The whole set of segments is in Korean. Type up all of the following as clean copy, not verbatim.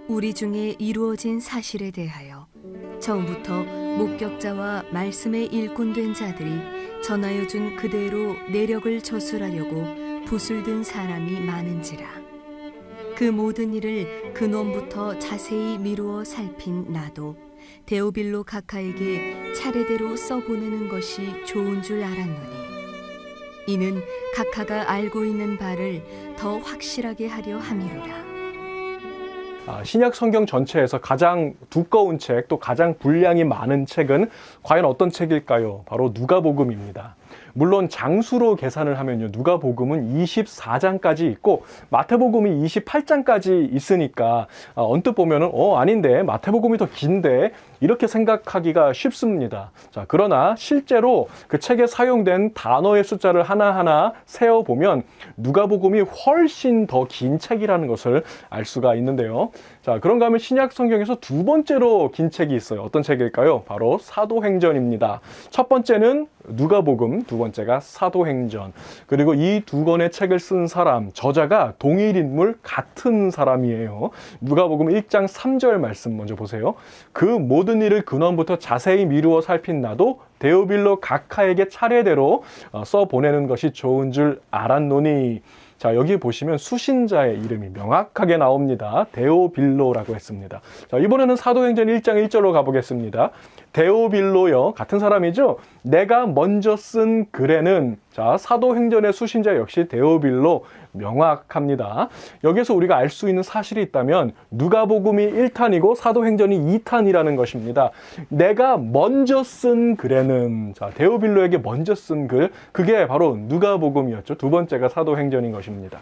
우리 중에 이루어진 사실에 대하여 처음부터 목격자와 말씀의 일꾼된 자들이 전하여 준 그대로 내력을 저술하려고 부술든 사람이 많은지라. 그 모든 일을 근원부터 자세히 미루어 살핀 나도 데오빌로 각하에게 차례대로 써보내는 것이 좋은 줄 알았노니, 이는 각하가 알고 있는 바를 더 확실하게 하려 함이로라. 신약 성경 전체에서 가장 두꺼운 책, 또 가장 분량이 많은 책은 과연 어떤 책일까요? 바로 누가복음입니다. 물론 장수로 계산을 하면요, 누가복음은 24장까지 있고 마태복음이 28장까지 있으니까 언뜻 보면은 아닌데 마태복음이 더 긴데 이렇게 생각하기가 쉽습니다. 자, 그러나 실제로 그 책에 사용된 단어의 숫자를 하나하나 세어보면 누가복음이 훨씬 더 긴 책이라는 것을 알 수가 있는데요. 자, 그런가 하면 신약 성경에서 두 번째로 긴 책이 있어요. 어떤 책일까요? 바로 사도행전입니다. 첫 번째는 누가복음, 두 번째가 사도행전. 그리고 이 두 권의 책을 쓴 사람, 저자가 동일 인물, 같은 사람이에요. 누가복음 1장 3절 말씀 먼저 보세요. 그 모든 일을 근원부터 자세히 미루어 살핀 나도 데오빌로 각하에게 차례대로 써보내는 것이 좋은 줄 알았노니. 자, 여기 보시면 수신자의 이름이 명확하게 나옵니다. 데오빌로라고 했습니다. 자, 이번에는 사도행전 1장 1절로 가보겠습니다. 데오빌로여, 같은 사람이죠? 내가 먼저 쓴 글에는, 자, 사도행전의 수신자 역시 데오빌로, 명확합니다. 여기서 우리가 알 수 있는 사실이 있다면 누가복음이 1탄이고 사도행전이 2탄이라는 것입니다. 내가 먼저 쓴 글에는, 자, 데오빌로에게 먼저 쓴 글, 그게 바로 누가복음이었죠. 두 번째가 사도행전인 것입니다.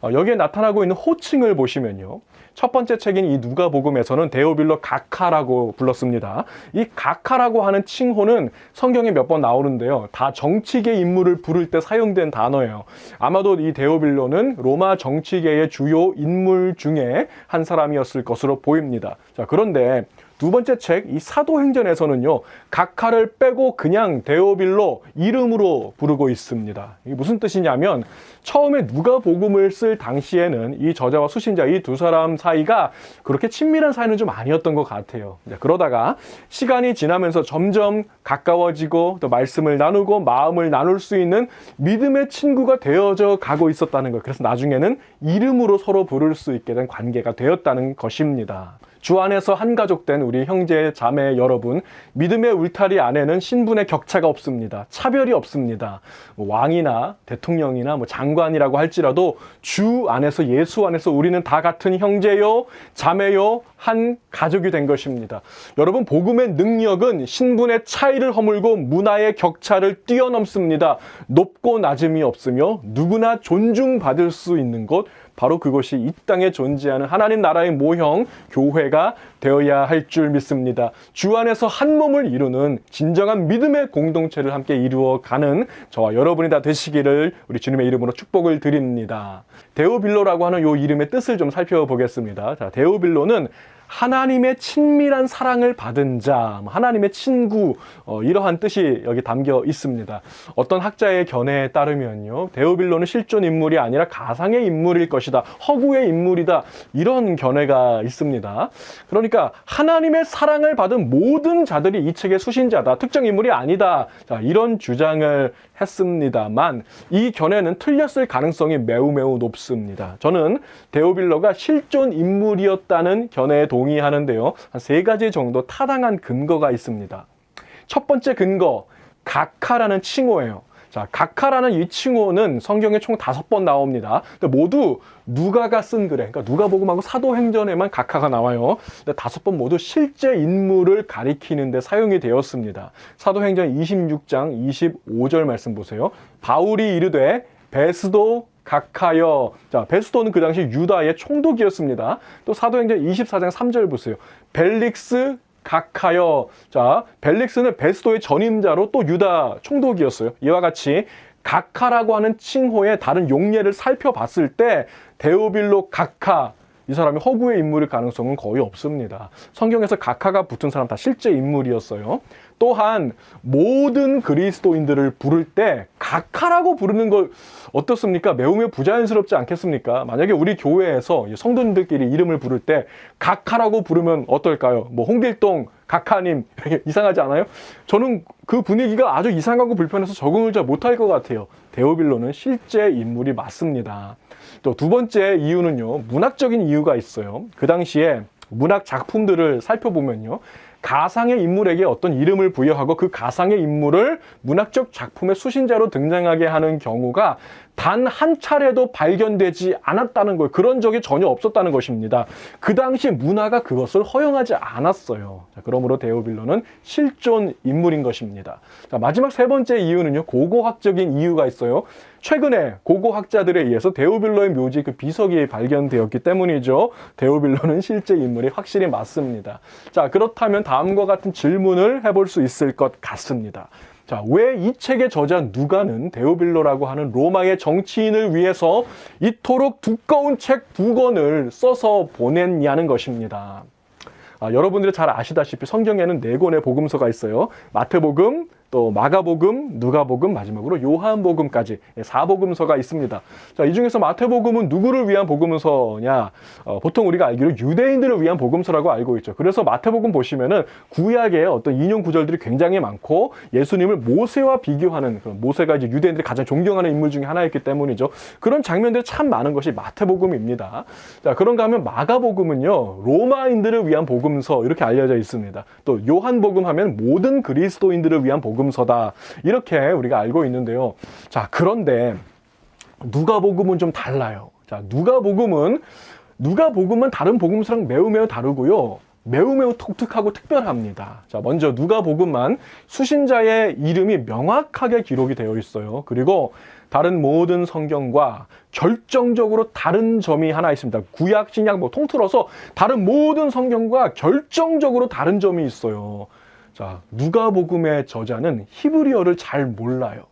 여기에 나타나고 있는 호칭을 보시면요, 첫 번째 책인 이 누가복음에서는 데오빌로 각하라고 불렀습니다. 이 각하라고 하는 칭호는 성경에 몇 번 나오는데요, 다 정치계 인물을 부를 때 사용된 단어예요. 아마도 이 데오빌로는 로마 정치계의 주요 인물 중에 한 사람이었을 것으로 보입니다. 자, 그런데 두 번째 책, 이 사도행전에서는요, 각하를 빼고 그냥 데오빌로 이름으로 부르고 있습니다. 이게 무슨 뜻이냐면, 처음에 누가복음을 쓸 당시에는 이 저자와 수신자, 이 두 사람 사이가 그렇게 친밀한 사이는 좀 아니었던 것 같아요. 그러다가 시간이 지나면서 점점 가까워지고 또 말씀을 나누고 마음을 나눌 수 있는 믿음의 친구가 되어져 가고 있었다는 거예요. 그래서 나중에는 이름으로 서로 부를 수 있게 된 관계가 되었다는 것입니다. 주 안에서 한 가족된 우리 형제 자매 여러분, 믿음의 울타리 안에는 신분의 격차가 없습니다. 차별이 없습니다. 왕이나 대통령이나 장관이라고 할지라도 주 안에서, 예수 안에서 우리는 다 같은 형제요, 자매요, 한 가족이 된 것입니다. 여러분, 복음의 능력은 신분의 차이를 허물고 문화의 격차를 뛰어넘습니다. 높고 낮음이 없으며 누구나 존중받을 수 있는 곳, 바로 그것이 이 땅에 존재하는 하나님 나라의 모형, 교회가 되어야 할 줄 믿습니다. 주 안에서 한 몸을 이루는 진정한 믿음의 공동체를 함께 이루어가는 저와 여러분이 다 되시기를 우리 주님의 이름으로 축복을 드립니다. 데오빌로라고 하는 이 이름의 뜻을 좀 살펴보겠습니다. 자, 데오빌로는 하나님의 친밀한 사랑을 받은 자, 하나님의 친구, 이러한 뜻이 여기 담겨 있습니다. 어떤 학자의 견해에 따르면요, 데오빌로는 실존 인물이 아니라 가상의 인물일 것이다, 허구의 인물이다, 이런 견해가 있습니다. 그러니까 하나님의 사랑을 받은 모든 자들이 이 책의 수신자다, 특정 인물이 아니다, 자, 이런 주장을 했습니다만 이 견해는 틀렸을 가능성이 매우 높습니다. 저는 데오빌로가 실존 인물이었다는 견해에 동의하는데요, 한 세 가지 정도 타당한 근거가 있습니다. 첫 번째 근거, 각하라는 칭호예요. 자, 각하라는 이 칭호는 성경에 총 5번 나옵니다. 근데 모두 누가가 쓴 글에, 그러니까 누가복음하고 사도행전에만 각하가 나와요. 근데 5번 모두 실제 인물을 가리키는 데 사용이 되었습니다. 사도행전 26장 25절 말씀 보세요. 바울이 이르되 베스도 각하여. 자, 베스도는 그 당시 유다의 총독이었습니다. 또 사도행전 24장 3절 보세요. 벨릭스 각하여. 자, 벨릭스는 베스도의 전임자로 또 유다 총독이었어요. 이와 같이 각하라고 하는 칭호의 다른 용례를 살펴봤을 때 데오빌로 각하, 이 사람이 허구의 인물일 가능성은 거의 없습니다. 성경에서 각하가 붙은 사람 다 실제 인물이었어요. 또한 모든 그리스도인들을 부를 때 각하라고 부르는 걸 어떻습니까? 매우 부자연스럽지 않겠습니까? 만약에 우리 교회에서 성도님들끼리 이름을 부를 때 각하라고 부르면 어떨까요? 뭐 홍길동 각하님 이상하지 않아요? 저는 그 분위기가 아주 이상하고 불편해서 적응을 잘 못할 것 같아요. 데오빌로는 실제 인물이 맞습니다. 또 두 번째 이유는요, 문학적인 이유가 있어요. 그 당시에 문학 작품들을 살펴보면요, 가상의 인물에게 어떤 이름을 부여하고 그 가상의 인물을 문학적 작품의 수신자로 등장하게 하는 경우가 단 한 차례도 발견되지 않았다는 거예요. 그런 적이 전혀 없었다는 것입니다. 그 당시 문화가 그것을 허용하지 않았어요. 자, 그러므로 데오빌로는 실존 인물인 것입니다. 자, 마지막 세 번째 이유는요, 고고학적인 이유가 있어요. 최근에 고고학자들에 의해서 데오빌로의 묘지 그 비석이 발견되었기 때문이죠. 데오빌로는 실제 인물이 확실히 맞습니다. 자, 그렇다면 다음과 같은 질문을 해볼 수 있을 것 같습니다. 자, 왜 이 책의 저자 누가는 데오빌로라고 하는 로마의 정치인을 위해서 이토록 두꺼운 책 2권을 써서 보냈냐는 것입니다. 여러분들이 잘 아시다시피 성경에는 4권의 복음서가 있어요. 마태복음, 또 마가복음, 누가복음, 마지막으로 요한복음까지 4복음서가 있습니다. 자, 이 중에서 마태복음은 누구를 위한 복음서냐? 보통 우리가 알기로 유대인들을 위한 복음서라고 알고 있죠. 그래서 마태복음 보시면은 구약의 어떤 인용 구절들이 굉장히 많고 예수님을 모세와 비교하는, 모세가 이제 유대인들이 가장 존경하는 인물 중에 하나였기 때문이죠. 그런 장면들이 참 많은 것이 마태복음입니다. 자, 그런가 하면 마가복음은요, 로마인들을 위한 복음서 이렇게 알려져 있습니다. 또 요한복음 하면 모든 그리스도인들을 위한 복음서다, 이렇게 우리가 알고 있는데요. 자, 그런데 누가복음은 좀 달라요. 자, 누가복음은 다른 복음서랑 매우 다르고요. 매우 독특하고 특별합니다. 자, 먼저 누가복음만 수신자의 이름이 명확하게 기록이 되어 있어요. 그리고 다른 모든 성경과 결정적으로 다른 점이 하나 있습니다. 구약, 신약 통틀어서 다른 모든 성경과 결정적으로 다른 점이 있어요. 자, 누가복음의 저자는 히브리어를 잘 몰라요.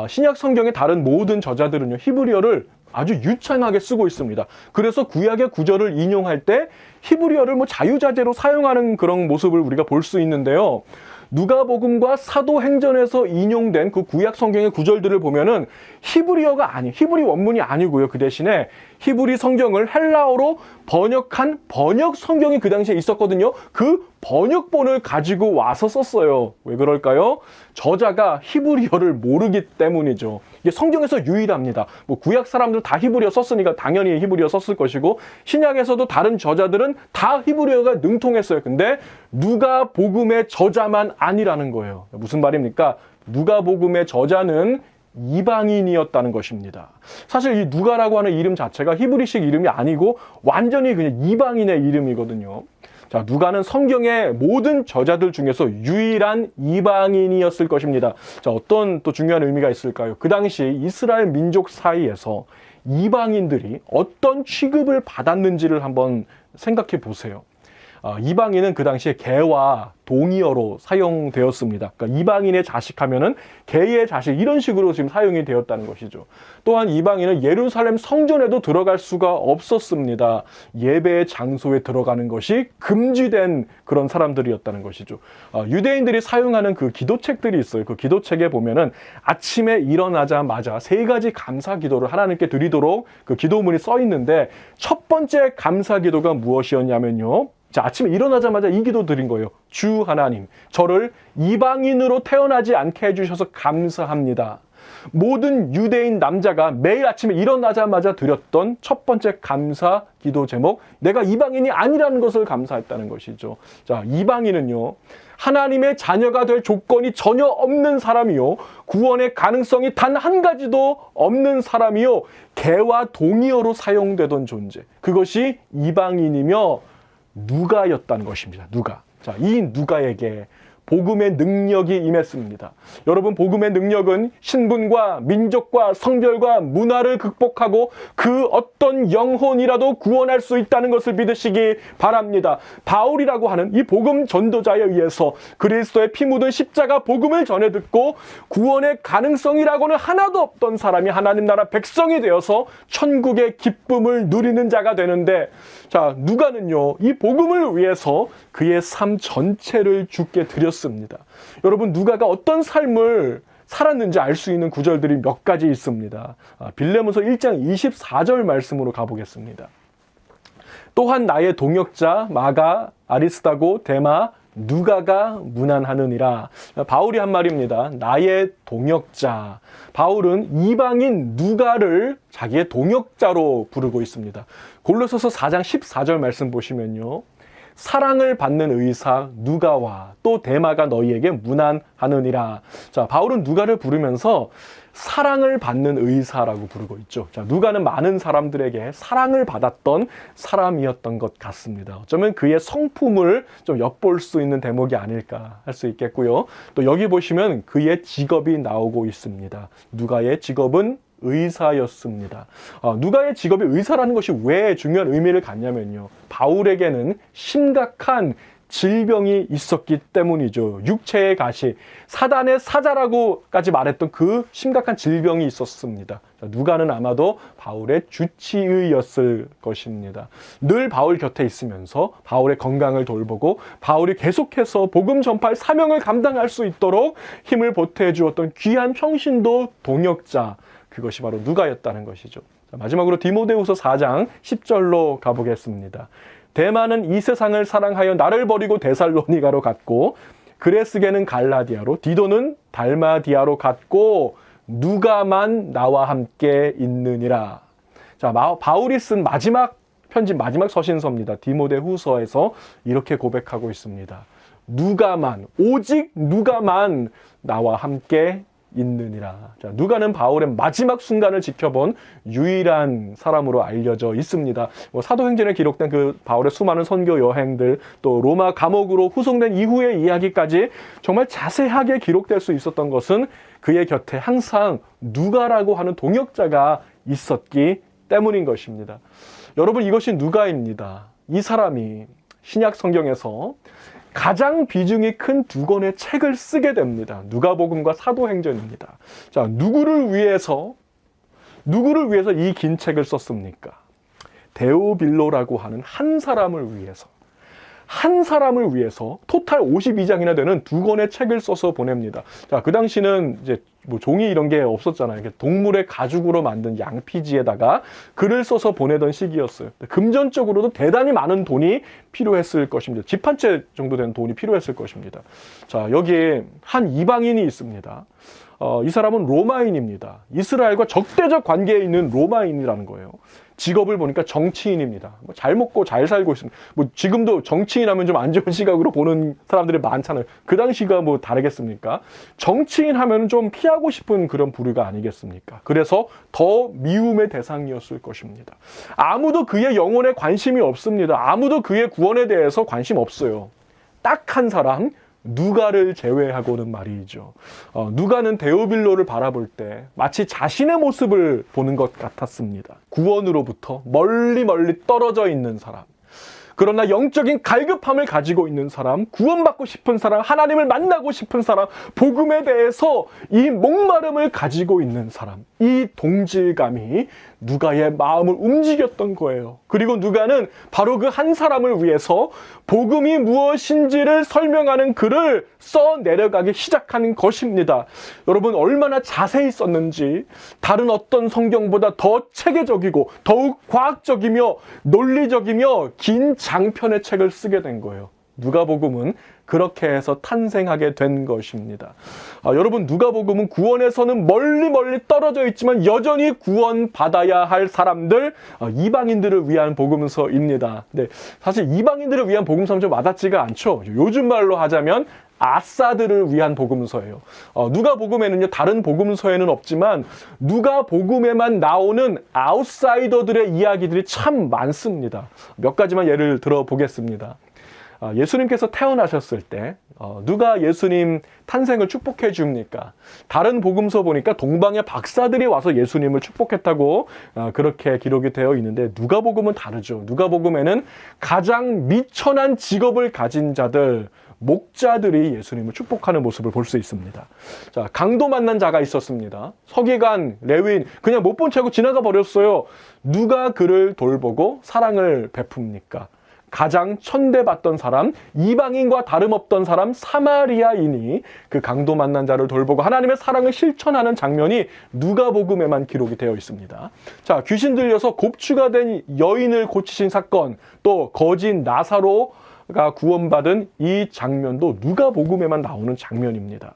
신약 성경의 다른 모든 저자들은요, 히브리어를 아주 유창하게 쓰고 있습니다. 그래서 구약의 구절을 인용할 때 히브리어를 자유자재로 사용하는 그런 모습을 우리가 볼 수 있는데요. 누가복음과 사도행전에서 인용된 그 구약 성경의 구절들을 보면은 히브리 원문이 아니고요. 그 대신에 히브리 성경을 헬라어로 번역한 번역 성경이 그 당시에 있었거든요. 그 번역본을 가지고 와서 썼어요. 왜 그럴까요? 저자가 히브리어를 모르기 때문이죠. 이게 성경에서 유일합니다. 구약 사람들 다 히브리어 썼으니까 당연히 히브리어 썼을 것이고, 신약에서도 다른 저자들은 다 히브리어가 능통했어요. 근데 누가복음의 저자만 아니라는 거예요. 무슨 말입니까? 누가복음의 저자는 이방인이었다는 것입니다. 사실 이 누가라고 하는 이름 자체가 히브리식 이름이 아니고 완전히 그냥 이방인의 이름이거든요. 자, 누가는 성경의 모든 저자들 중에서 유일한 이방인이었을 것입니다. 자, 어떤 또 중요한 의미가 있을까요? 그 당시 이스라엘 민족 사이에서 이방인들이 어떤 취급을 받았는지를 한번 생각해 보세요. 이방인은 그 당시에 개와 동의어로 사용되었습니다. 그러니까 이방인의 자식 하면은 개의 자식, 이런 식으로 지금 사용이 되었다는 것이죠. 또한 이방인은 예루살렘 성전에도 들어갈 수가 없었습니다. 예배의 장소에 들어가는 것이 금지된 그런 사람들이었다는 것이죠. 유대인들이 사용하는 그 기도책들이 있어요. 그 기도책에 보면은 아침에 일어나자마자 3가지 감사 기도를 하나님께 드리도록 그 기도문이 써 있는데, 첫 번째 감사 기도가 무엇이었냐면요, 자, 아침에 일어나자마자 이 기도 드린 거예요. 주 하나님, 저를 이방인으로 태어나지 않게 해주셔서 감사합니다. 모든 유대인 남자가 매일 아침에 일어나자마자 드렸던 첫 번째 감사 기도 제목, 내가 이방인이 아니라는 것을 감사했다는 것이죠. 자, 이방인은요, 하나님의 자녀가 될 조건이 전혀 없는 사람이요, 구원의 가능성이 단 한 가지도 없는 사람이요, 개와 동의어로 사용되던 존재, 그것이 이방인이며 누가였다는 것입니다. 누가. 자, 이 누가에게 복음의 능력이 임했습니다. 여러분, 복음의 능력은 신분과 민족과 성별과 문화를 극복하고 그 어떤 영혼이라도 구원할 수 있다는 것을 믿으시기 바랍니다. 바울이라고 하는 이 복음 전도자에 의해서 그리스도의 피 묻은 십자가 복음을 전해 듣고 구원의 가능성이라고는 하나도 없던 사람이 하나님 나라 백성이 되어서 천국의 기쁨을 누리는 자가 되는데, 자, 누가는요, 이 복음을 위해서 그의 삶 전체를 주께 드렸습니다. 여러분, 누가가 어떤 삶을 살았는지 알 수 있는 구절들이 몇 가지 있습니다. 빌레몬서 1장 24절 말씀으로 가보겠습니다. 또한 나의 동역자 마가, 아리스다고, 데마, 누가가 문안하느니라. 바울이 한 말입니다. 나의 동역자. 바울은 이방인 누가를 자기의 동역자로 부르고 있습니다. 골로새서 4장 14절 말씀 보시면요, 사랑을 받는 의사 누가와 또 데마가 너희에게 문안하느니라. 자, 바울은 누가를 부르면서 사랑을 받는 의사라고 부르고 있죠. 자, 누가는 많은 사람들에게 사랑을 받았던 사람이었던 것 같습니다. 어쩌면 그의 성품을 좀 엿볼 수 있는 대목이 아닐까 할 수 있겠고요. 또 여기 보시면 그의 직업이 나오고 있습니다. 누가의 직업은 의사였습니다. 누가의 직업이 의사라는 것이 왜 중요한 의미를 갖냐면요, 바울에게는 심각한 질병이 있었기 때문이죠. 육체의 가시, 사단의 사자라고까지 말했던 그 심각한 질병이 있었습니다. 누가는 아마도 바울의 주치의였을 것입니다. 늘 바울 곁에 있으면서 바울의 건강을 돌보고 바울이 계속해서 복음 전파의 사명을 감당할 수 있도록 힘을 보태해 주었던 귀한 평신도 동역자, 그것이 바로 누가였다는 것이죠. 자, 마지막으로 디모데후서 4장 10절로 가보겠습니다. 데마는 이 세상을 사랑하여 나를 버리고 데살로니가로 갔고, 그레스게는 갈라디아로, 디도는 달마디아로 갔고, 누가만 나와 함께 있느니라. 자, 바울이 쓴 마지막 편지, 마지막 서신서입니다. 디모데후서에서 이렇게 고백하고 있습니다. 누가만, 오직 누가만 나와 함께 있느니라. 자, 누가는 바울의 마지막 순간을 지켜본 유일한 사람으로 알려져 있습니다. 사도행전에 기록된 그 바울의 수많은 선교 여행들, 또 로마 감옥으로 후송된 이후의 이야기까지 정말 자세하게 기록될 수 있었던 것은 그의 곁에 항상 누가라고 하는 동역자가 있었기 때문인 것입니다. 여러분, 이것이 누가입니다. 이 사람이 신약 성경에서 가장 비중이 큰 두 권의 책을 쓰게 됩니다. 누가복음과 사도행전입니다. 자, 누구를 위해서 이 긴 책을 썼습니까? 데오빌로라고 하는 한 사람을 위해서 토탈 52장이나 되는 두 권의 책을 써서 보냅니다. 자, 그 당시는 이제 뭐 종이 이런 게 없었잖아요. 동물의 가죽으로 만든 양피지에다가 글을 써서 보내던 시기였어요. 금전적으로도 대단히 많은 돈이 필요했을 것입니다. 집 한 채 정도 되는 돈이 필요했을 것입니다. 자, 여기에 한 이방인이 있습니다. 이 사람은 로마인입니다. 이스라엘과 적대적 관계에 있는 로마인이라는 거예요. 직업을 보니까 정치인입니다. 잘 먹고 잘 살고 있습니다. 지금도 정치인 하면 좀 안 좋은 시각으로 보는 사람들이 많잖아요. 그 당시가 뭐 다르겠습니까? 정치인 하면 좀 피하고 싶은 그런 부류가 아니겠습니까? 그래서 더 미움의 대상이었을 것입니다. 아무도 그의 영혼에 관심이 없습니다. 아무도 그의 구원에 대해서 관심 없어요. 딱 한 사람, 누가를 제외하고는 말이죠. 누가는 데오빌로를 바라볼 때 마치 자신의 모습을 보는 것 같았습니다. 구원으로부터 멀리 떨어져 있는 사람, 그러나 영적인 갈급함을 가지고 있는 사람, 구원받고 싶은 사람, 하나님을 만나고 싶은 사람, 복음에 대해서 이 목마름을 가지고 있는 사람, 이 동질감이 누가의 마음을 움직였던 거예요. 그리고 누가는 바로 그 한 사람을 위해서 복음이 무엇인지를 설명하는 글을 써 내려가기 시작하는 것입니다. 여러분, 얼마나 자세히 썼는지 다른 어떤 성경보다 더 체계적이고 더욱 과학적이며 논리적이며 긴 장편의 책을 쓰게 된 거예요. 누가복음은 그렇게 해서 탄생하게 된 것입니다. 여러분, 누가복음은 구원에서는 멀리 떨어져 있지만 여전히 구원받아야 할 사람들, 이방인들을 위한 복음서입니다. 근데 사실 이방인들을 위한 복음서는 좀 와닿지가 않죠. 요즘 말로 하자면 아싸들을 위한 복음서예요. 누가복음에는요, 다른 복음서에는 없지만 누가복음에만 나오는 아웃사이더들의 이야기들이 참 많습니다. 몇 가지만 예를 들어보겠습니다. 예수님께서 태어나셨을 때 누가 예수님 탄생을 축복해 줍니까? 다른 복음서 보니까 동방의 박사들이 와서 예수님을 축복했다고 그렇게 기록이 되어 있는데, 누가복음은 다르죠. 누가복음에는 가장 미천한 직업을 가진 자들, 목자들이 예수님을 축복하는 모습을 볼 수 있습니다. 자, 강도 만난 자가 있었습니다. 서기관, 레위인, 그냥 못 본 채고 지나가 버렸어요. 누가 그를 돌보고 사랑을 베풉니까? 가장 천대받던 사람, 이방인과 다름없던 사람 사마리아인이 그 강도 만난 자를 돌보고 하나님의 사랑을 실천하는 장면이 누가복음에만 기록이 되어 있습니다. 자, 귀신 들려서 곱추가 된 여인을 고치신 사건, 또 거진 나사로가 구원받은 이 장면도 누가복음에만 나오는 장면입니다.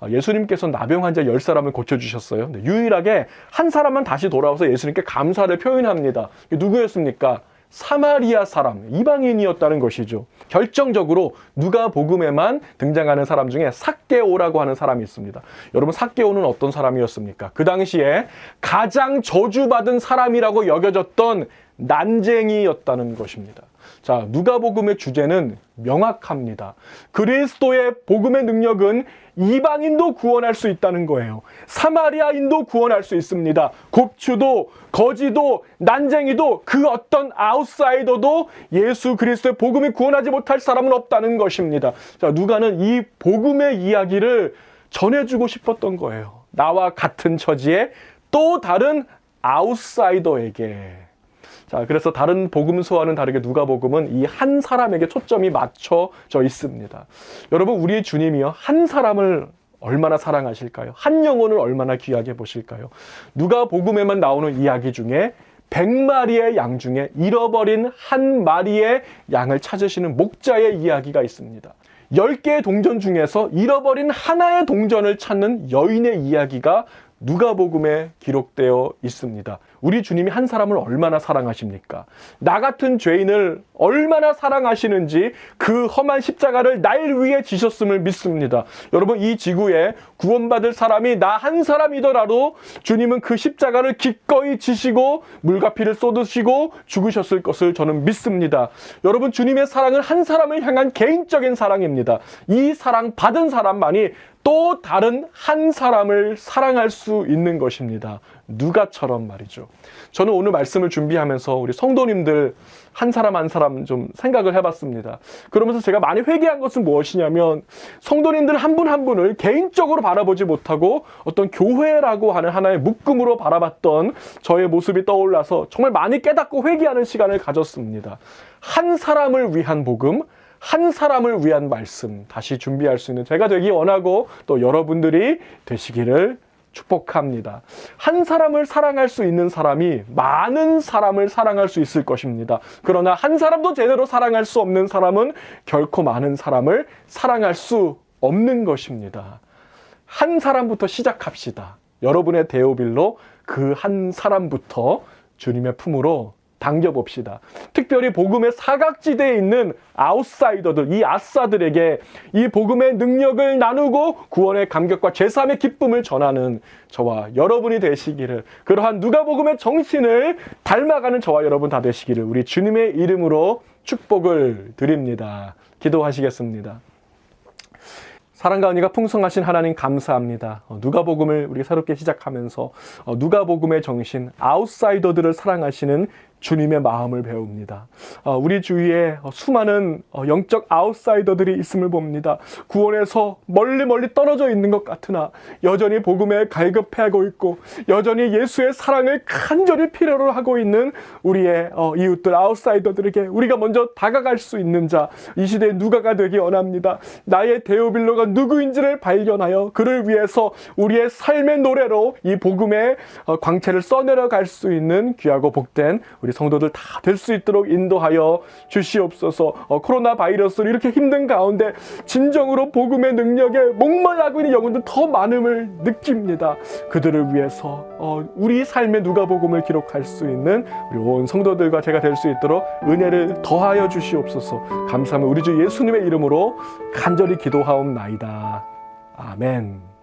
예수님께서 나병 환자 10사람을 고쳐주셨어요. 근데 유일하게 한 사람만 다시 돌아와서 예수님께 감사를 표현합니다. 누구였습니까? 사마리아 사람, 이방인이었다는 것이죠. 결정적으로 누가복음에만 등장하는 사람 중에 삭개오라고 하는 사람이 있습니다. 여러분, 삭개오는 어떤 사람이었습니까? 그 당시에 가장 저주받은 사람이라고 여겨졌던 난쟁이였다는 것입니다. 자, 누가복음의 주제는 명확합니다. 그리스도의 복음의 능력은 이방인도 구원할 수 있다는 거예요. 사마리아인도 구원할 수 있습니다. 곱추도, 거지도, 난쟁이도, 그 어떤 아웃사이더도 예수 그리스도의 복음이 구원하지 못할 사람은 없다는 것입니다. 자, 누가는 이 복음의 이야기를 전해주고 싶었던 거예요. 나와 같은 처지의 또 다른 아웃사이더에게. 자, 그래서 다른 복음서와는 다르게 누가복음은 이 한 사람에게 초점이 맞춰져 있습니다. 여러분, 우리의 주님이요, 한 사람을 얼마나 사랑하실까요? 한 영혼을 얼마나 귀하게 보실까요? 누가복음에만 나오는 이야기 중에 100마리의 양 중에 잃어버린 한 마리의 양을 찾으시는 목자의 이야기가 있습니다. 10개의 동전 중에서 잃어버린 하나의 동전을 찾는 여인의 이야기가 누가복음에 기록되어 있습니다. 우리 주님이 한 사람을 얼마나 사랑하십니까? 나 같은 죄인을 얼마나 사랑하시는지 그 험한 십자가를 날 위해 지셨음을 믿습니다. 여러분, 이 지구에 구원받을 사람이 나 한 사람이더라도 주님은 그 십자가를 기꺼이 지시고 물과 피를 쏟으시고 죽으셨을 것을 저는 믿습니다. 여러분, 주님의 사랑은 한 사람을 향한 개인적인 사랑입니다. 이 사랑 받은 사람만이 또 다른 한 사람을 사랑할 수 있는 것입니다. 누가처럼 말이죠. 저는 오늘 말씀을 준비하면서 우리 성도님들 한 사람 한 사람 좀 생각을 해봤습니다. 그러면서 제가 많이 회개한 것은 무엇이냐면, 성도님들 한 분 한 분을 개인적으로 바라보지 못하고 어떤 교회라고 하는 하나의 묶음으로 바라봤던 저의 모습이 떠올라서 정말 많이 깨닫고 회개하는 시간을 가졌습니다. 한 사람을 위한 복음, 한 사람을 위한 말씀 다시 준비할 수 있는 제가 되기 원하고 또 여러분들이 되시기를 축복합니다. 한 사람을 사랑할 수 있는 사람이 많은 사람을 사랑할 수 있을 것입니다. 그러나 한 사람도 제대로 사랑할 수 없는 사람은 결코 많은 사람을 사랑할 수 없는 것입니다. 한 사람부터 시작합시다. 여러분의 데오빌로 그 한 사람부터 주님의 품으로 당겨봅시다. 특별히 복음의 사각지대에 있는 아웃사이더들, 이 아싸들에게 이 복음의 능력을 나누고 구원의 감격과 제3의 기쁨을 전하는 저와 여러분이 되시기를, 그러한 누가복음의 정신을 닮아가는 저와 여러분 다 되시기를 우리 주님의 이름으로 축복을 드립니다. 기도하시겠습니다. 사랑과 은혜가 풍성하신 하나님 감사합니다. 누가복음을 우리 새롭게 시작하면서 누가복음의 정신, 아웃사이더들을 사랑하시는 주님의 마음을 배웁니다. 우리 주위에 수많은 영적 아웃사이더들이 있음을 봅니다. 구원에서 멀리 떨어져 있는 것 같으나 여전히 복음에 갈급해하고 있고 여전히 예수의 사랑을 간절히 필요로 하고 있는 우리의 이웃들 아웃사이더들에게 우리가 먼저 다가갈 수 있는 자, 이 시대의 누가가 되기 원합니다. 나의 데오빌로가 누구인지를 발견하여 그를 위해서 우리의 삶의 노래로 이 복음의 광채를 써내려갈 수 있는 귀하고 복된 우리 성도들 다 될 수 있도록 인도하여 주시옵소서. 코로나 바이러스로 이렇게 힘든 가운데 진정으로 복음의 능력에 목마르고 있는 영혼들 더 많음을 느낍니다. 그들을 위해서 우리 삶의 누가복음을 기록할 수 있는 우리 온 성도들과 제가 될 수 있도록 은혜를 더하여 주시옵소서. 감사합니다. 우리 주 예수님의 이름으로 간절히 기도하옵나이다. 아멘.